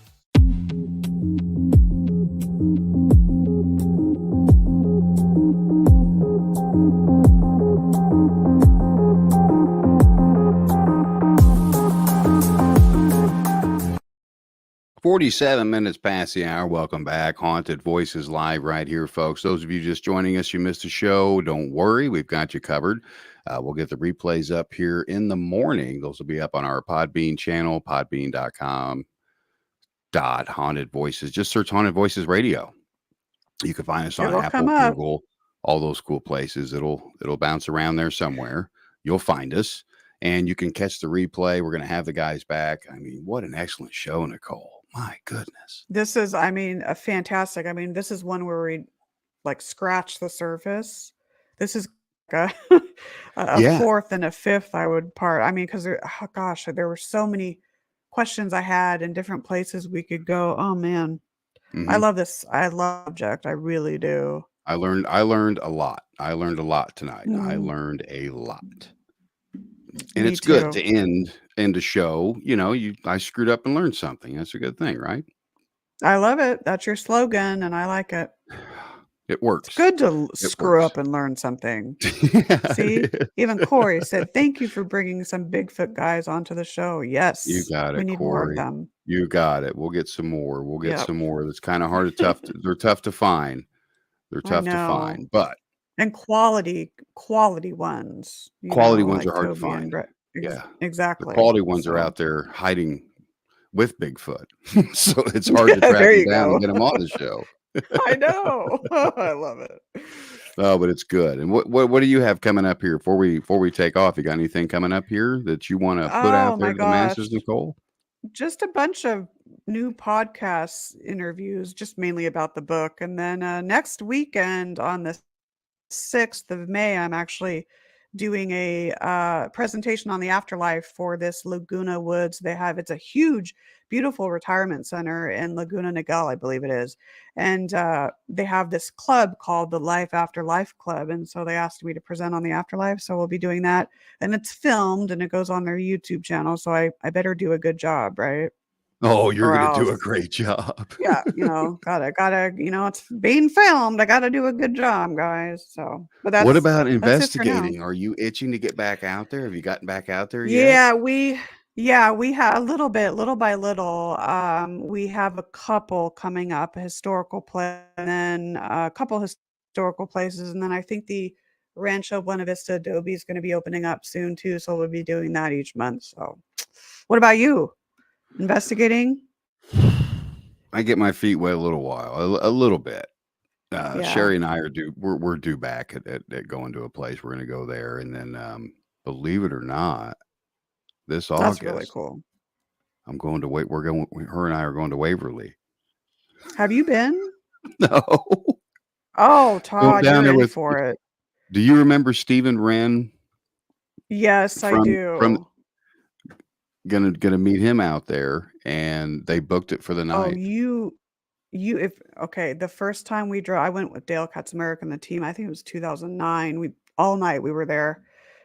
47 minutes past the hour. Welcome back. Haunted Voices live right here, folks. Those of you just joining us, you missed the show. Don't worry. We've got you covered. We'll get the replays up here in the morning. Those will be up on our Podbean channel, podbean.com/Haunted Voices. Just search Haunted Voices Radio. You can find us on Apple, Google, all those cool places. It'll bounce around there somewhere. You'll find us. And you can catch the replay. We're going to have the guys back. I mean, what an excellent show, Nicole. My goodness. This is, I mean, a fantastic. I mean, this is one where we like scratch the surface. This is a fourth and a fifth, I would part. I mean, because there were so many questions I had in different places we could go. Oh man, I love this. I love the subject. I really do. I learned a lot. I learned a lot tonight. I learned a lot. And it's good to end a show. You know, I screwed up and learned something. That's a good thing, right? I love it. That's your slogan, and I like it. It works. It's good to screw up and learn something. See, even Corey said, "Thank you for bringing some Bigfoot guys onto the show." Yes, you got it. We need Corey. more of them. You got it. We'll get some more. We'll get some more. That's kind of hard to tough. They're tough to find. They're tough to find, but. And quality ones. Quality ones are hard to find. Yeah, exactly. The quality ones are out there hiding with Bigfoot, so it's hard to track them down and get them on the show. I know. I love it. Oh, but it's good. And what do you have coming up here before we take off? You got anything coming up here that you want to put out there to the masses, Nicole? Just a bunch of new podcast interviews, just mainly about the book, and then next weekend on the 6th of May, I'm actually doing a presentation on the afterlife for this Laguna Woods. It's a huge, beautiful retirement center in Laguna Niguel, I believe it is. And they have this club called the Life After Life Club. And so they asked me to present on the afterlife. So we'll be doing that. And it's filmed and it goes on their YouTube channel. So I better do a good job, right? Oh, you're Or going to do a else, great job. yeah, gotta, it's being filmed. I gotta do a good job, guys. So, but What about that's it for now. investigating? Are you itching to get back out there? Have you gotten back out there yet? We have a little bit, little by little. We have a couple coming up, a historical play, and then a couple historical places, and then I think the Rancho Buena Vista Adobe is going to be opening up soon too. So we'll be doing that each month. So, what about you? Investigating? I get my feet wet a little while, a little bit. Yeah. Sherry and I we're due back at going to a place. We're going to go there, and then believe it or not, this August, That's really cool. I'm going to wait. Her and I are going to Waverly. Have you been? No. Oh, Todd, down you're there in for it. Do you remember Stephen Wren? Yes, I do. Gonna meet him out there, and they booked it for the Oh, night. okay, the first time we drove, I went with Dale Katzmarek and the team. I think it was 2009. All night we were there.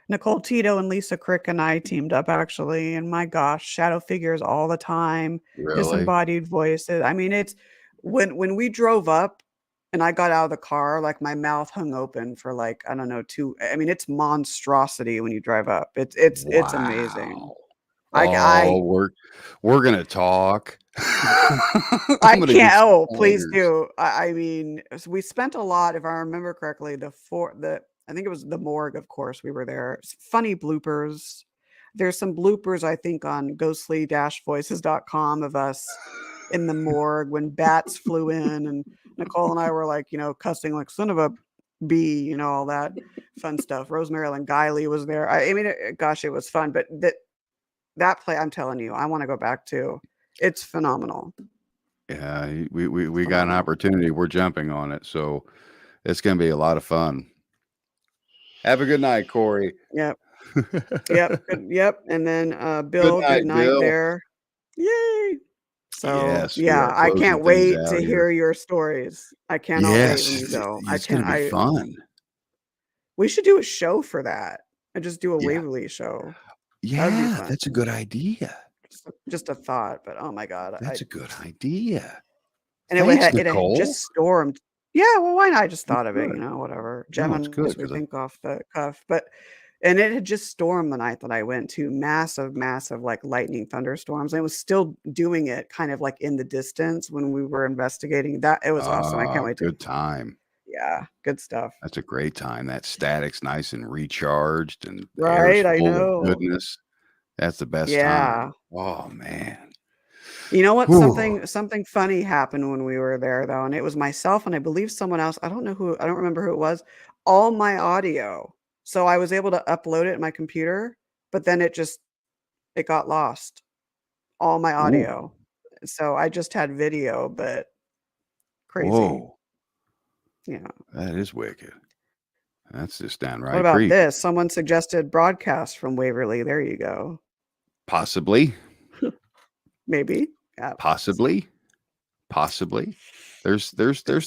Nicole Tito and Lisa Crick and I teamed up actually, and my gosh, shadow figures all the time, Really? disembodied voices. I mean, it's when we drove up and I got out of the car, like my mouth hung open for like, I don't know, I mean, it's monstrosity when you drive up. It's amazing. Wow. I We're gonna talk. I I'm gonna get can't. some Oh, please pointers. do. I mean, we spent a lot, if I remember correctly, I think it was the morgue, of course, we were there. Funny bloopers. There's some bloopers, I think, on ghostly-voices.com of us in the morgue when bats flew in and Nicole and I were like, cussing like son of a bee, all that fun stuff. Rosemary Ellen Guiley was there. I mean, gosh, it was fun. But that play, I'm telling you, I want to go back to. It's phenomenal. Yeah, we got an opportunity. We're jumping on it, so it's gonna be a lot of fun. Have a good night, Corey. Yep. Yep. And then Bill, good night Bill. there. Yay. So Yes, we yeah, are I closing can't things wait out to here. hear your stories. I cannot wait when you go. It's gonna be fun. We should do a show for that and just do a Yeah. Waverly show. Yeah, that's a good idea. Just a thought, but oh my God. That's a good idea. And Thanks, it had Nicole. just stormed. Yeah, well, why not? I just thought of it, whatever. No, it's good, Gemini's, we think off the cuff. And it had just stormed the night that I went to. Massive, like lightning thunderstorms. And it was still doing it kind of like in the distance when we were investigating. That it was awesome. I can't wait to. Good time. Yeah, good stuff. That's a great time. That static's nice and recharged and right. I know. Goodness. That's the best time. Oh man. You know what? Something funny happened when we were there though, and it was myself and I believe someone else. I don't remember who it was. All my audio. So I was able to upload it in my computer, but then it got lost. All my audio. Ooh. So I just had video, but crazy. Whoa. Yeah. That is wicked. That's just downright. What about creepy. this? Someone suggested broadcast from Waverly. There you go. Possibly. Maybe. Yeah. Possibly. There's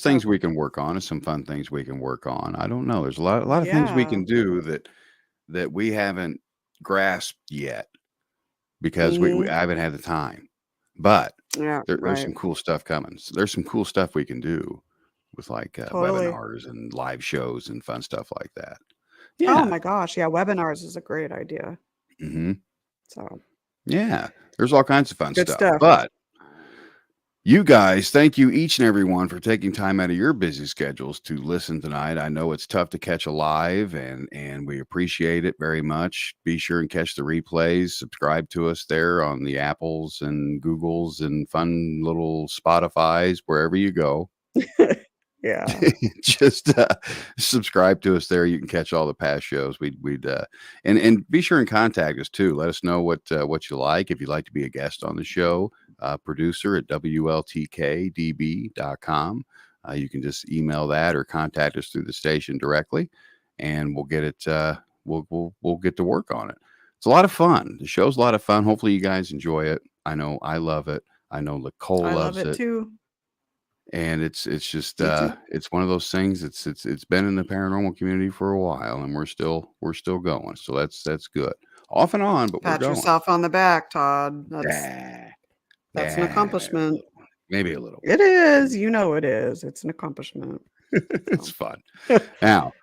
things we can work on and some fun things we can work on. I don't know. There's a lot of things we can do that we haven't grasped yet because I haven't had the time. But there's some cool stuff coming. So there's some cool stuff we can do with like webinars and live shows and fun stuff like that. Yeah. Oh my gosh. Yeah. Webinars is a great idea. Mm-hmm. So yeah, there's all kinds of fun stuff. But you guys, thank you each and every one for taking time out of your busy schedules to listen tonight. I know it's tough to catch a live and we appreciate it very much. Be sure and catch the replays. Subscribe to us there on the Apples and Googles and fun little Spotifys, wherever you go. Yeah. Just subscribe to us there. You can catch all the past shows. We'd and be sure and contact us too. Let us know what you like. If you'd like to be a guest on the show, producer at WLTK-DB.com. You can just email that or contact us through the station directly, and we'll get it we'll get to work on it. It's a lot of fun. The show's a lot of fun. Hopefully you guys enjoy it. I know I love it. I know Nicole loves love it too. And it's just it's one of those things. It's been in the paranormal community for a while, and we're still going. So that's good. Off and on, but Pat we're going. yourself on the back, Todd. That's an accomplishment. Maybe a little. It is. You know it is. It's an accomplishment. It's fun. Now,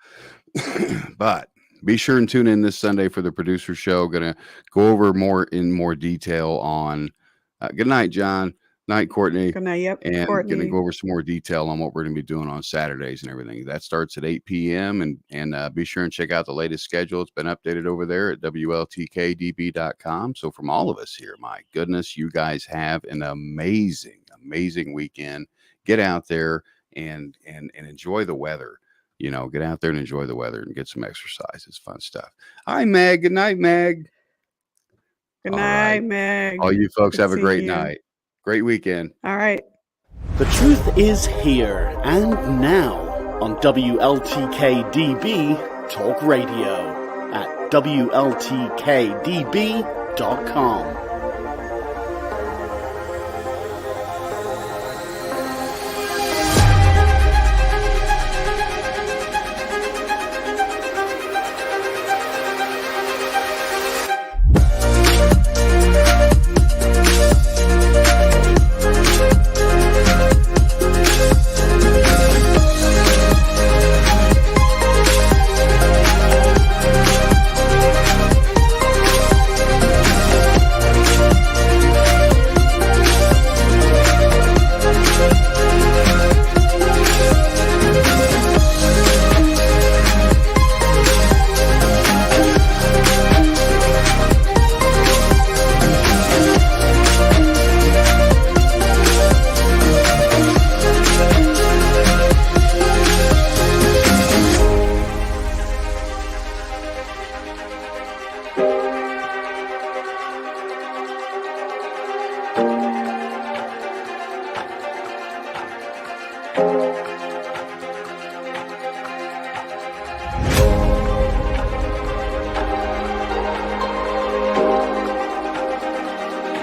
but be sure and tune in this Sunday for the producer show. Gonna go over more detail on. Good night, John. Night, Courtney. Good night. Yep. And Courtney. gonna go over some more detail on what we're gonna be doing on Saturdays and everything. That starts at 8 p.m. and be sure and check out the latest schedule. It's been updated over there at WLTK-DB.com. So from all of us here, my goodness, you guys have an amazing weekend. Get out there and enjoy the weather. You know, get out there and enjoy the weather and get some exercise. It's fun stuff. Hi, Meg. Good night, Meg. Good night, Meg. All you folks Good have a great seeing you. night. Great weekend. All right. The truth is here and now on WLTK-DB Talk Radio at WLTK-DB.com.